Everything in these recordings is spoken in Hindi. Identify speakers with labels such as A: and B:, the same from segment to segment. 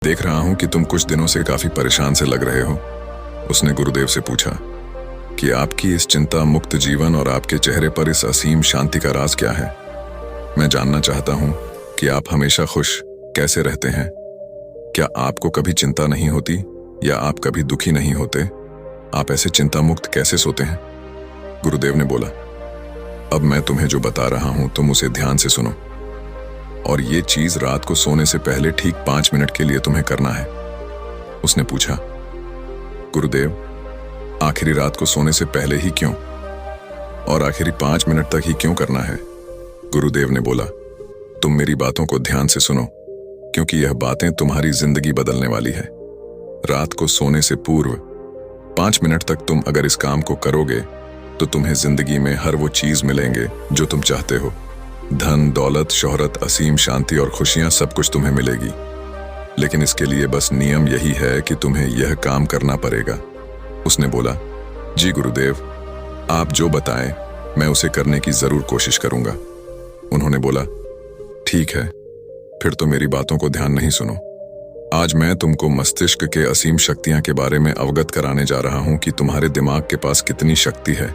A: देख रहा हूं कि तुम कुछ दिनों से काफी परेशान से लग रहे हो। उसने गुरुदेव से पूछा कि आपकी इस चिंता मुक्त जीवन और आपके चेहरे पर इस असीम शांति का राज क्या है। मैं जानना चाहता हूं कि आप हमेशा खुश कैसे रहते हैं। क्या आपको कभी चिंता नहीं होती या आप कभी दुखी नहीं होते? आप ऐसे चिंता मुक्त कैसे सोते हैं? गुरुदेव ने बोला, अब मैं तुम्हें जो बता रहा हूं तुम उसे ध्यान से सुनो, और ये चीज रात को सोने से पहले ठीक 5 मिनट के लिए तुम्हें करना है। उसने पूछा, गुरुदेव, आखिरी रात को सोने से पहले ही क्यों, और आखिरी 5 मिनट तक ही क्यों करना है? गुरुदेव ने बोला, तुम मेरी बातों को ध्यान से सुनो, क्योंकि यह बातें तुम्हारी जिंदगी बदलने वाली है। रात को सोने से पूर्व 5 मिनट तक तुम अगर इस काम को करोगे तो तुम्हें जिंदगी में हर वो चीज मिलेंगे जो तुम चाहते हो। धन, दौलत, शोहरत, असीम शांति और खुशियां सब कुछ तुम्हें मिलेगी। लेकिन इसके लिए बस नियम यही है कि तुम्हें यह काम करना पड़ेगा। उसने बोला, जी गुरुदेव, आप जो बताएं मैं उसे करने की जरूर कोशिश करूंगा। उन्होंने बोला, ठीक है, फिर तो मेरी बातों को ध्यान नहीं सुनो। आज मैं तुमको मस्तिष्क के असीम शक्तियां के बारे में अवगत कराने जा रहा हूं कि तुम्हारे दिमाग के पास कितनी शक्ति है।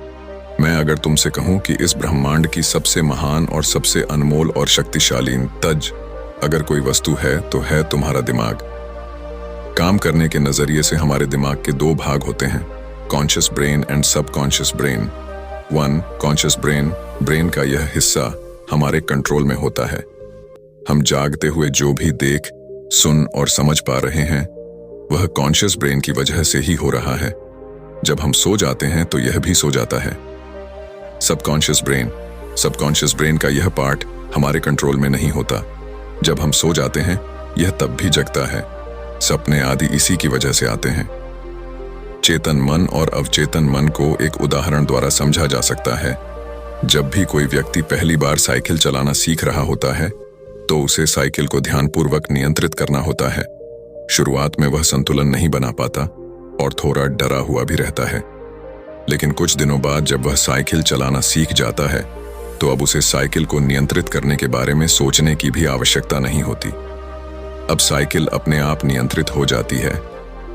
A: मैं अगर तुमसे कहूं कि इस ब्रह्मांड की सबसे महान और सबसे अनमोल और शक्तिशाली तज अगर कोई वस्तु है तो है तुम्हारा दिमाग। काम करने के नजरिए से हमारे दिमाग के 2 भाग होते हैं, conscious brain and subconscious brain. Conscious brain का यह हिस्सा हमारे कंट्रोल में होता है। हम जागते हुए जो भी देख, सुन और समझ पा रहे हैं वह कॉन्शियस ब्रेन की वजह से ही हो रहा है। जब हम सो जाते हैं तो यह भी सो जाता है। सबकॉन्शियस ब्रेन का यह पार्ट हमारे कंट्रोल में नहीं होता। जब हम सो जाते हैं यह तब भी जगता है। सपने आदि इसी की वजह से आते हैं। चेतन मन और अवचेतन मन को एक उदाहरण द्वारा समझा जा सकता है। जब भी कोई व्यक्ति पहली बार साइकिल चलाना सीख रहा होता है तो उसे साइकिल को ध्यानपूर्वक नियंत्रित करना होता है। शुरुआत में वह संतुलन नहीं बना पाता और थोड़ा डरा हुआ भी रहता है। लेकिन कुछ दिनों बाद जब वह साइकिल चलाना सीख जाता है तो अब उसे साइकिल को नियंत्रित करने के बारे में सोचने की भी आवश्यकता नहीं होती। अब साइकिल अपने आप नियंत्रित हो जाती है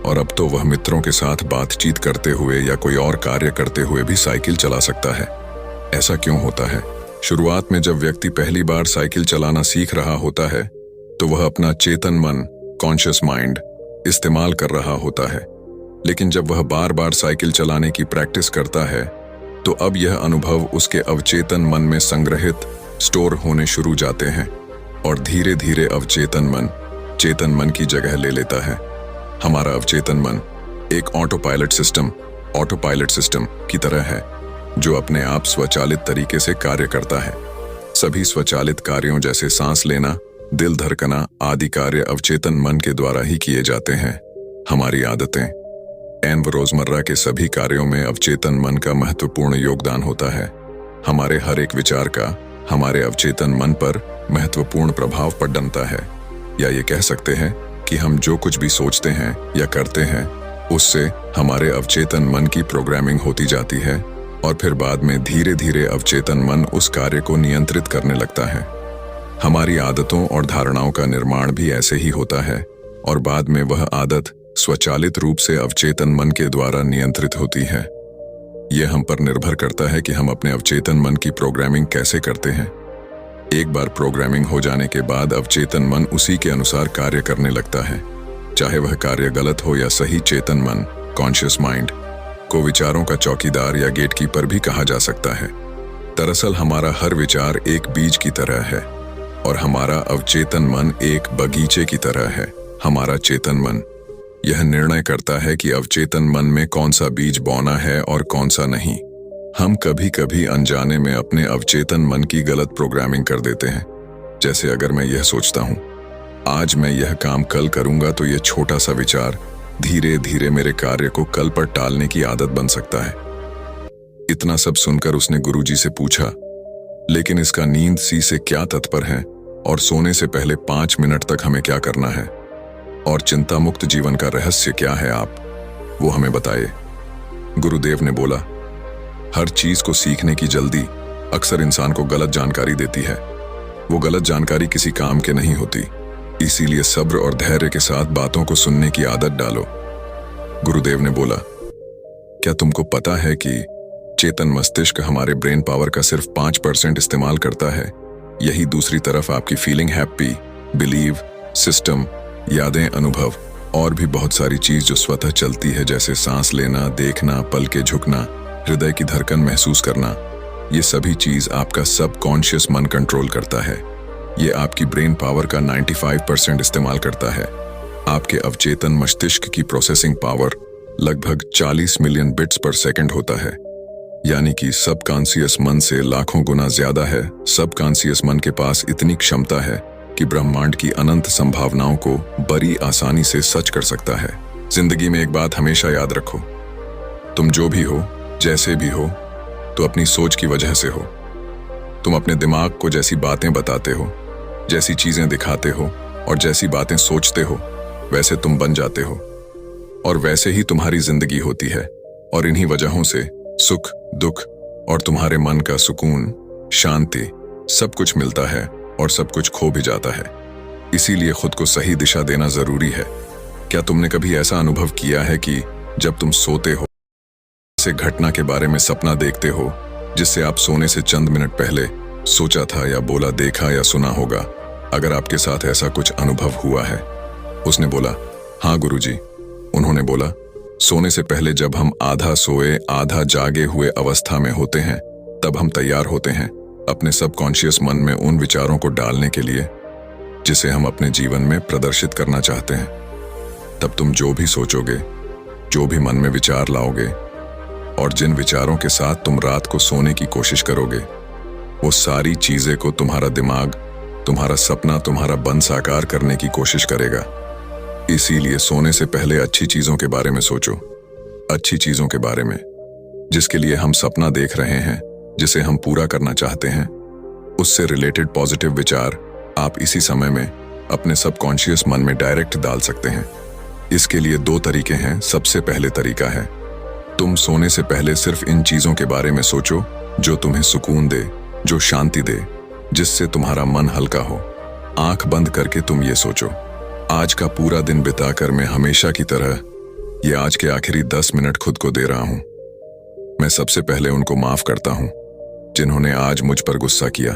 A: और अब तो वह मित्रों के साथ बातचीत करते हुए या कोई और कार्य करते हुए भी साइकिल चला सकता है। ऐसा क्यों होता है? शुरुआत में जब व्यक्ति पहली बार साइकिल चलाना सीख रहा होता है तो वह अपना चेतन मन, कॉन्शियस माइंड इस्तेमाल कर रहा होता है। लेकिन जब वह बार बार साइकिल चलाने की प्रैक्टिस करता है तो अब यह अनुभव उसके अवचेतन मन में संग्रहित, स्टोर होने शुरू जाते हैं और धीरे धीरे अवचेतन मन चेतन मन की जगह ले लेता है। हमारा अवचेतन मन एक ऑटोपायलट सिस्टम की तरह है जो अपने आप स्वचालित तरीके से कार्य करता है। सभी स्वचालित कार्यों जैसे सांस लेना, दिल धड़कना आदि कार्य अवचेतन मन के द्वारा ही किए जाते हैं। हमारी आदतें एवं रोजमर्रा के सभी कार्यों में अवचेतन मन का महत्वपूर्ण योगदान होता है। हमारे हर एक विचार का हमारे अवचेतन मन पर महत्वपूर्ण प्रभाव पड़ डलता है। या ये कह सकते हैं कि हम जो कुछ भी सोचते हैं या करते हैं उससे हमारे अवचेतन मन की प्रोग्रामिंग होती जाती है और फिर बाद में धीरे धीरे अवचेतन मन उस कार्य को नियंत्रित करने लगता है। हमारी आदतों और धारणाओं का निर्माण भी ऐसे ही होता है और बाद में वह आदत स्वचालित रूप से अवचेतन मन के द्वारा नियंत्रित होती है। यह हम पर निर्भर करता है कि हम अपने अवचेतन मन की प्रोग्रामिंग कैसे करते हैं। एक बार प्रोग्रामिंग हो जाने के बाद अवचेतन मन उसी के अनुसार कार्य करने लगता है, चाहे वह कार्य गलत हो या सही। चेतन मन, कॉन्शियस माइंड को विचारों का चौकीदार या गेटकीपर भी कहा जा सकता है। दरअसल हमारा हर विचार एक बीज की तरह है और हमारा अवचेतन मन एक बगीचे की तरह है। हमारा चेतन मन यह निर्णय करता है कि अवचेतन मन में कौन सा बीज बोना है और कौन सा नहीं। हम कभी कभी अनजाने में अपने अवचेतन मन की गलत प्रोग्रामिंग कर देते हैं। जैसे अगर मैं यह सोचता हूं, आज मैं यह काम कल करूंगा, तो यह छोटा सा विचार धीरे धीरे मेरे कार्य को कल पर टालने की आदत बन सकता है। इतना सब सुनकर उसने गुरुजी से पूछा, लेकिन इसका नींद सी से क्या तात्पर्य है और सोने से पहले 5 मिनट तक हमें क्या करना है और चिंता मुक्त जीवन का रहस्य क्या है, आप वो हमें बताइए। गुरुदेव ने बोला, हर चीज को सीखने की जल्दी अक्सर इंसान को गलत जानकारी देती है। वो गलत जानकारी किसी काम के नहीं होती, इसीलिए सब्र और धैर्य के साथ बातों को सुनने की आदत डालो। गुरुदेव ने बोला, क्या तुमको पता है कि चेतन मस्तिष्क हमारे ब्रेन पावर का सिर्फ 5% इस्तेमाल करता है? यही दूसरी तरफ आपकी फीलिंग, हैप्पी, बिलीव, सिस्टम, यादें, अनुभव और भी बहुत सारी चीज जो स्वतः चलती है, जैसे सांस लेना, देखना, पल के झुकना, हृदय की धड़कन महसूस करना, ये सभी चीज आपका सबकॉन्शियस मन कंट्रोल करता है। ये आपकी ब्रेन पावर का 95% इस्तेमाल करता है। आपके अवचेतन मस्तिष्क की प्रोसेसिंग पावर लगभग 40 मिलियन बिट्स पर सेकंड होता है, यानी कि सबकॉन्शियस मन से लाखों गुना ज्यादा है। सबकॉन्शियस मन के पास इतनी क्षमता है कि ब्रह्मांड की अनंत संभावनाओं को बड़ी आसानी से सच कर सकता है। जिंदगी में एक बात हमेशा याद रखो, तुम जो भी हो, जैसे भी हो, तो अपनी सोच की वजह से हो। तुम अपने दिमाग को जैसी बातें बताते हो, जैसी चीजें दिखाते हो और जैसी बातें सोचते हो, वैसे तुम बन जाते हो और वैसे ही तुम्हारी जिंदगी होती है। और इन्हीं वजहों से सुख, दुख और तुम्हारे मन का सुकून, शांति, सब कुछ मिलता है और सब कुछ खो भी जाता है। इसीलिए खुद को सही दिशा देना जरूरी है। क्या तुमने कभी ऐसा अनुभव किया है कि जब तुम सोते हो, ऐसे घटना के बारे में सपना देखते हो जिससे आप सोने से चंद मिनट पहले सोचा था या बोला, देखा या सुना होगा? अगर आपके साथ ऐसा कुछ अनुभव हुआ है? उसने बोला, हाँ गुरुजी। उन्होंने बोला, सोने से पहले जब हम आधा सोए आधा जागे हुए अवस्था में होते हैं, तब हम तैयार होते हैं अपने सबकॉन्शियस मन में उन विचारों को डालने के लिए जिसे हम अपने जीवन में प्रदर्शित करना चाहते हैं। तब तुम जो भी सोचोगे, जो भी मन में विचार लाओगे और जिन विचारों के साथ तुम रात को सोने की कोशिश करोगे, वो सारी चीजें को तुम्हारा दिमाग, तुम्हारा सपना, तुम्हारा बन साकार करने की कोशिश करेगा। इसीलिए सोने से पहले अच्छी चीजों के बारे में सोचो, अच्छी चीजों के बारे में जिसके लिए हम सपना देख रहे हैं, जिसे हम पूरा करना चाहते हैं। उससे रिलेटेड पॉजिटिव विचार आप इसी समय में अपने सबकॉन्शियस मन में डायरेक्ट डाल सकते हैं। इसके लिए 2 तरीके हैं। सबसे पहले तरीका है, तुम सोने से पहले सिर्फ इन चीजों के बारे में सोचो जो तुम्हें सुकून दे, जो शांति दे, जिससे तुम्हारा मन हल्का हो। आंख बंद करके तुम ये सोचो, आज का पूरा दिन बिताकर मैं हमेशा की तरह ये आज के आखिरी 10 मिनट खुद को दे रहा हूं। मैं सबसे पहले उनको माफ करता हूं जिन्होंने आज मुझ पर गुस्सा किया।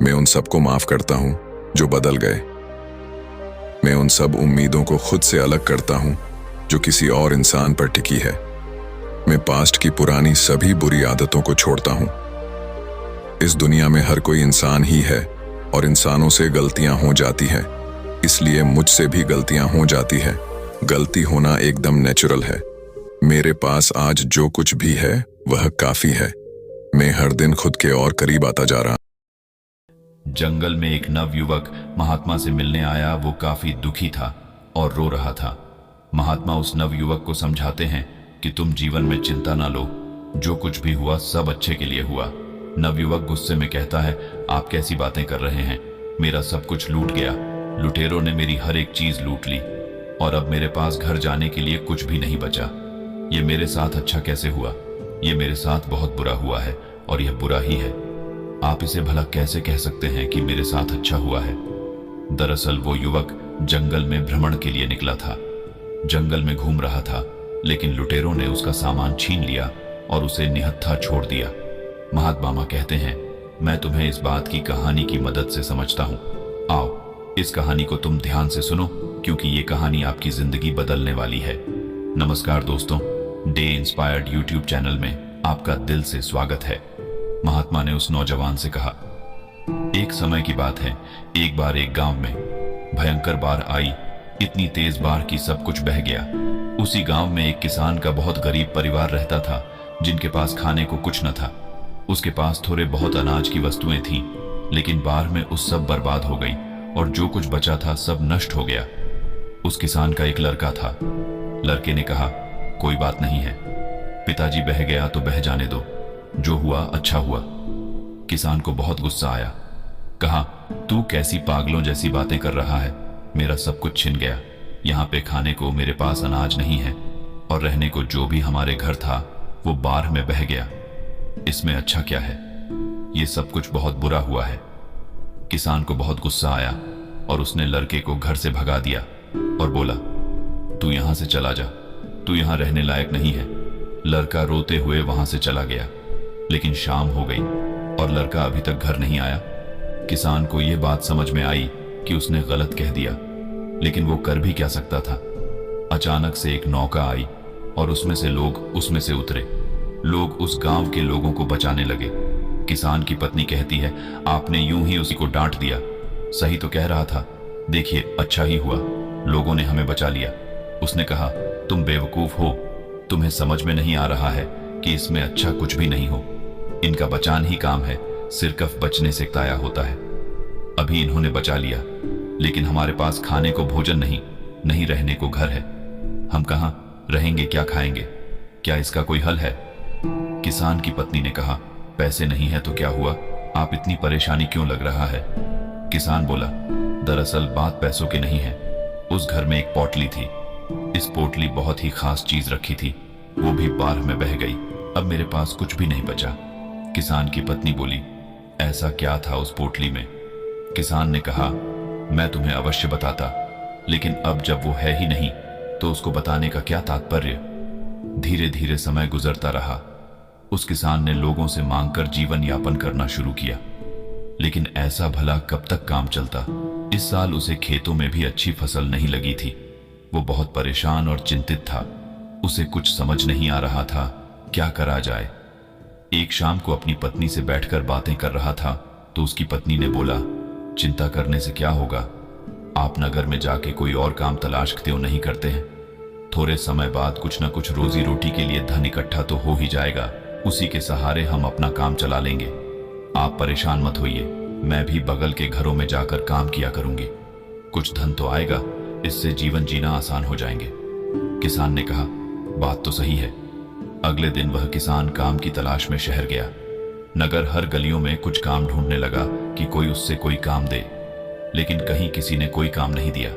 A: मैं उन सबको माफ करता हूं जो बदल गए। मैं उन सब उम्मीदों को खुद से अलग करता हूं जो किसी और इंसान पर टिकी है। मैं पास्ट की पुरानी सभी बुरी आदतों को छोड़ता हूं। इस दुनिया में हर कोई इंसान ही है और इंसानों से गलतियां हो जाती हैं, इसलिए मुझसे भी गलतियां हो जाती है। गलती होना एकदम नेचुरल है। मेरे पास आज जो कुछ भी है वह काफी है। मैं हर दिन खुद के और करीब आता जा रहा।
B: जंगल में एक नवयुवक महात्मा से मिलने आया। वो काफी दुखी था और रो रहा था। महात्मा उस नवयुवक को समझाते हैं कि तुम जीवन में चिंता ना लो, जो कुछ भी हुआ सब अच्छे के लिए हुआ। नवयुवक गुस्से में कहता है, आप कैसी बातें कर रहे हैं? मेरा सब कुछ लूट गया। लुटेरों ने मेरी हर एक चीज लूट ली और अब मेरे पास घर जाने के लिए कुछ भी नहीं बचा। ये मेरे साथ अच्छा कैसे हुआ? ये मेरे साथ बहुत बुरा हुआ है और यह बुरा ही है। आप इसे भला कैसे कह सकते हैं कि मेरे साथ अच्छा हुआ है? दरअसल वो युवक जंगल में भ्रमण के लिए निकला था। जंगल में घूम रहा था, लेकिन लुटेरों ने उसका सामान छीन लिया और उसे निहत्था छोड़ दिया। महात्मा कहते हैं, मैं तुम्हें इस बात की कहानी की मदद से समझता हूं। आओ, इस कहानी को तुम ध्यान से सुनो, क्योंकि ये कहानी आपकी जिंदगी बदलने वाली है। नमस्कार दोस्तों, डे इंस्पायर्ड यूट्यूब चैनल में आपका दिल से स्वागत है। महात्मा ने उस नौजवान से कहा, एक समय की बात है, एक बार एक गांव में भयंकर बाढ़ आई। इतनी तेज बाढ़ कि सब कुछ बह गया। उसी गांव में एक किसान का बहुत गरीब परिवार रहता था, जिनके पास खाने को कुछ न था। उसके पास थोड़े बहुत अनाज की वस्तुएं थीं, लेकिन बाढ़ में उस सब बर्बाद हो गई और जो कुछ बचा था सब नष्ट हो गया। उस किसान का एक लड़का था। लड़के ने कहा, कोई बात नहीं है, पिताजी बह गया तो बह जाने दो, जो हुआ अच्छा हुआ। किसान को बहुत गुस्सा आया। कहा, तू कैसी पागलों जैसी बातें कर रहा है? मेरा सब कुछ छिन गया। यहाँ पे खाने को मेरे पास अनाज नहीं है और रहने को जो भी हमारे घर था वो बाढ़ में बह गया। इसमें अच्छा क्या है? ये सब कुछ बहुत बुरा हुआ है। किसान को बहुत गुस्सा आया। और उसने लड़के को घर से भगा दिया और बोला, तू यहां से चला जा, तू यहां रहने लायक नहीं है। लड़का रोते हुए वहां से चला गया। लेकिन शाम हो गई और लड़का अभी तक घर नहीं आया। किसान को यह बात समझ में आई कि उसने गलत कह दिया, लेकिन वो कर भी क्या सकता था। अचानक से एक नौका आई और उसमें से लोग उसमें से उतरे। लोग उस गांव के लोगों को बचाने लगे। किसान की पत्नी कहती है, आपने यूं ही उसी को डांट दिया, सही तो कह रहा था। देखिए, अच्छा ही हुआ, लोगों ने हमें बचा लिया। उसने कहा, तुम बेवकूफ हो, तुम्हें समझ में नहीं आ रहा है कि इसमें अच्छा कुछ भी नहीं हो। इनका बचान ही काम है, सिरकफ बचने से ताया होता है। अभी इन्होंने बचा लिया, लेकिन हमारे पास खाने को भोजन नहीं, नहीं रहने को घर है। हम कहां रहेंगे, क्या खाएंगे? क्या इसका कोई हल है? किसान की पत्नी ने कहा, पैसे नहीं है तो क्या हुआ, आप इतनी परेशानी क्यों लग रहा है? किसान बोला, दरअसल बात पैसों की नहीं है। उस घर में एक पोटली थी। इस पोटली बहुत ही खास चीज रखी थी, वो भी बाढ़ में बह गई। अब मेरे पास कुछ भी नहीं बचा। किसान की पत्नी बोली, ऐसा क्या था उस पोटली में? किसान ने कहा, मैं तुम्हें अवश्य बताता, लेकिन अब जब वो है ही नहीं तो उसको बताने का क्या तात्पर्य? धीरे धीरे समय गुजरता रहा। उस किसान ने लोगों से मांगकर जीवन यापन करना शुरू किया, लेकिन ऐसा भला कब तक काम चलता? इस साल उसे खेतों में भी अच्छी फसल नहीं लगी थी। वो बहुत परेशान और चिंतित था। उसे कुछ समझ नहीं आ रहा था, क्या करा जाए। एक शाम को अपनी पत्नी से बैठकर बातें कर रहा था तो उसकी पत्नी ने बोला, चिंता करने से क्या होगा, आप नगर में जाके कोई और काम तलाश क्यों नहीं करते हैं? थोड़े समय बाद कुछ न कुछ रोजी रोटी के लिए धन इकट्ठा तो हो ही जाएगा, उसी के सहारे हम अपना काम चला लेंगे। आप परेशान मत होइए, मैं भी बगल के घरों में जाकर काम किया करूंगी। कुछ धन तो आएगा, इससे जीवन जीना आसान हो जाएंगे। किसान ने कहा, बात तो सही है। अगले दिन वह किसान काम की तलाश में शहर गया। नगर हर गलियों में कुछ काम ढूंढने लगा कि कोई उससे कोई काम दे, लेकिन कहीं किसी ने कोई काम नहीं दिया।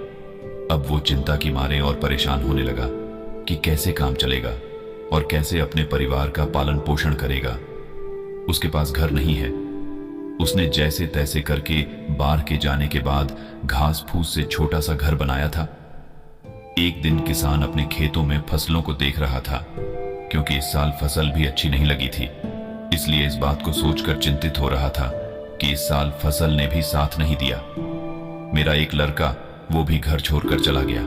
B: अब वो चिंता की मारे और परेशान होने लगा कि कैसे काम चलेगा और कैसे अपने परिवार का पालन पोषण करेगा। उसके पास घर नहीं है। उसने जैसे तैसे करके बाढ़ के जाने के बाद घास फूस से छोटा सा घर बनाया था। एक दिन किसान अपने खेतों में फसलों को देख रहा था, क्योंकि इस साल फसल भी अच्छी नहीं लगी थी। इसलिए इस बात को सोचकर चिंतित हो रहा था कि इस साल फसल ने भी साथ नहीं दिया। मेरा एक लड़का, वो भी घर छोड़कर चला गया।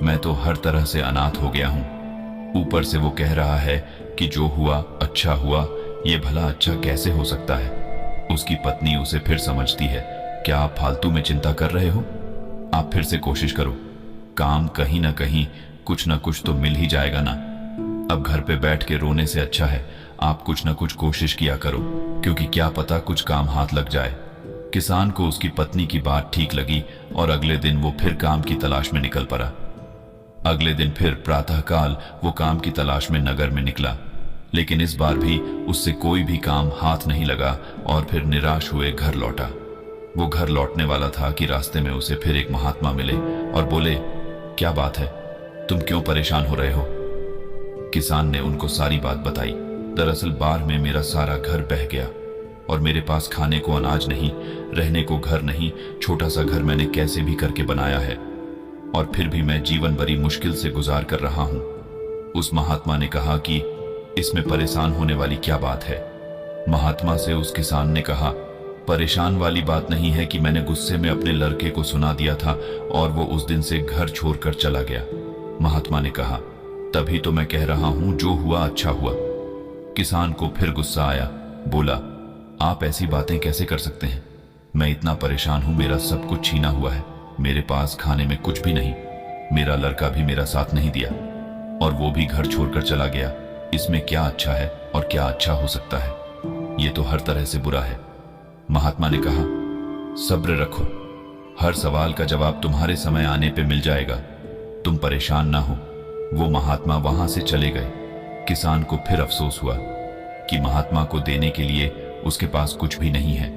B: मैं तो हर तरह से अनाथ हो गया हूं। ऊपर से वो कह रहा है कि जो हुआ अच्छा हुआ, ये भला अच्छा कैसे हो सकता है? उसकी पत्नी उसे फिर समझती है, क्या आप फालतू में चिंता कर रहे हो? आप फिर से कोशिश करो, काम कहीं ना कहीं कुछ ना कुछ तो मिल ही जाएगा ना। अब घर पे बैठ के रोने से अच्छा है आप कुछ ना कुछ कोशिश किया करो, क्योंकि क्या पता कुछ काम हाथ लग जाए। किसान को उसकी पत्नी की बात ठीक लगी और अगले दिन वो फिर काम की तलाश में निकल पड़ा। अगले दिन फिर प्रातःकाल वो काम की तलाश में नगर में निकला, लेकिन इस बार भी उससे कोई भी काम हाथ नहीं लगा और फिर निराश हुए घर लौटा। वो घर लौटने वाला था कि रास्ते में उसे फिर एक महात्मा मिले और बोले, क्या बात है, तुम क्यों परेशान हो रहे हो? किसान ने उनको सारी बात बताई। दरअसल बाढ़ में मेरा सारा घर बह गया और मेरे पास खाने को अनाज नहीं, रहने को घर नहीं। छोटा सा घर मैंने कैसे भी करके बनाया है और फिर भी मैं जीवन बड़ी मुश्किल से गुजार कर रहा हूं। उस महात्मा ने कहा कि इसमें परेशान होने वाली क्या बात है? महात्मा से उस किसान ने कहा, परेशान वाली बात नहीं है कि मैंने गुस्से में अपने लड़के को सुना दिया था और वो उस दिन से घर छोड़कर चला गया। महात्मा ने कहा, तभी तो मैं कह रहा हूं जो हुआ अच्छा हुआ। किसान को फिर गुस्सा आया, बोला, आप ऐसी बातें कैसे कर सकते हैं? मैं इतना परेशान हूं, मेरा सब कुछ छीना हुआ है, मेरे पास खाने में कुछ भी नहीं, मेरा लड़का भी मेरा साथ नहीं दिया और वो भी घर छोड़कर चला गया। इसमें क्या अच्छा है और क्या अच्छा हो सकता है? ये तो हर तरह से बुरा है। महात्मा ने कहा, सब्र रखो, हर सवाल का जवाब तुम्हारे समय आने पे मिल जाएगा, तुम परेशान ना हो। वो महात्मा वहां से चले गए। किसान को फिर अफसोस हुआ कि महात्मा को देने के लिए उसके पास कुछ भी नहीं है,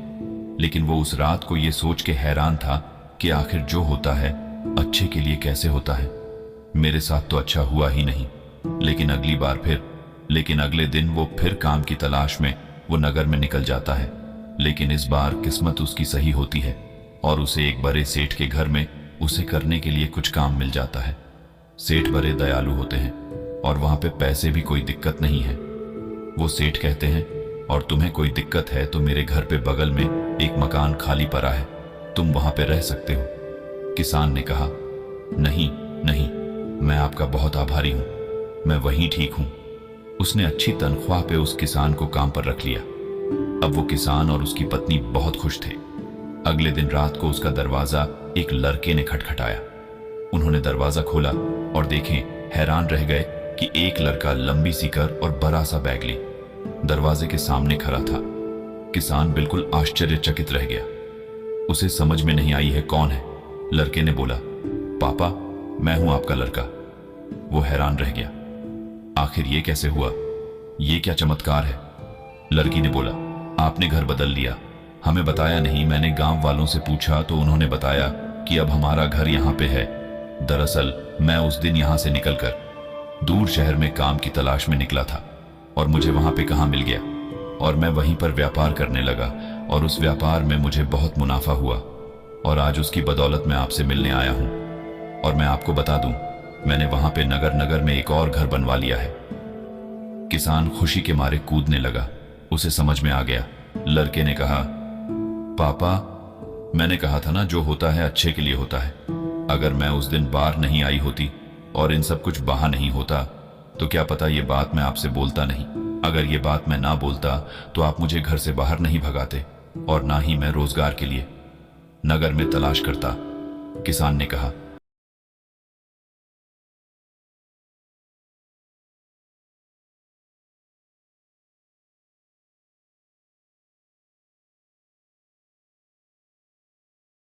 B: लेकिन वो उस रात को ये सोच के हैरान था कि आखिर जो होता है अच्छे के लिए कैसे होता है। मेरे साथ तो अच्छा हुआ ही नहीं, लेकिन अगली बार फिर। लेकिन अगले दिन वो फिर काम की तलाश में वो नगर में निकल जाता है, लेकिन इस बार किस्मत उसकी सही होती है। और उसे एक बड़े सेठ के घर में उसे करने के लिए कुछ काम मिल जाता है। सेठ बड़े दयालु होते हैं और वहां पे पैसे भी कोई दिक्कत नहीं है। वो सेठ कहते हैं, और तुम्हें कोई दिक्कत है तो मेरे घर पे बगल में एक मकान खाली पड़ा है, तुम वहां पे रह सकते हो। किसान ने कहा, नहीं नहीं, मैं आपका बहुत आभारी हूं, मैं वहीं ठीक हूं। उसने अच्छी तनख्वाह पे उस किसान को काम पर रख लिया। अब वो किसान और उसकी पत्नी बहुत खुश थे। अगले दिन रात को उसका दरवाजा एक लड़के ने खटखटाया। उन्होंने दरवाजा खोला और देखें, हैरान रह गए कि एक लड़का लंबी सी कर और बड़ा सा बैग ली दरवाजे के सामने खड़ा था। किसान बिल्कुल आश्चर्यचकित रह गया। उसे समझ में नहीं आई है कौन है। लड़के ने बोला, पापा, मैं हूं आपका लड़का। वो हैरान रह गया, आखिर ये कैसे हुआ, ये क्या चमत्कार है। लड़की ने बोला, आपने घर बदल लिया, हमें बताया नहीं। मैंने गांव वालों से पूछा तो उन्होंने बताया कि अब हमारा घर यहाँ पे है। दरअसल मैं उस दिन यहाँ से निकलकर दूर शहर में काम की तलाश में निकला था और मुझे वहां पे कहाँ मिल गया, और मैं वहीं पर व्यापार करने लगा और उस व्यापार में मुझे बहुत मुनाफा हुआ और आज उसकी बदौलत मैं आपसे मिलने आया हूं। और मैं आपको बता दूं, मैंने वहां पे नगर में एक और घर बनवा लिया है। किसान खुशी के मारे कूदने लगा। उसे समझ में आ गया। लड़के ने कहा, पापा, मैंने कहा था ना, जो होता है अच्छे के लिए होता है। अगर मैं उस दिन बाहर नहीं आई होती और इन सब कुछ बहा नहीं होता तो क्या पता ये बात मैं आपसे बोलता नहीं। अगर ये बात मैं ना बोलता तो आप मुझे घर से बाहर नहीं भगाते और ना ही मैं रोजगार के लिए नगर में तलाश करता। किसान ने कहा,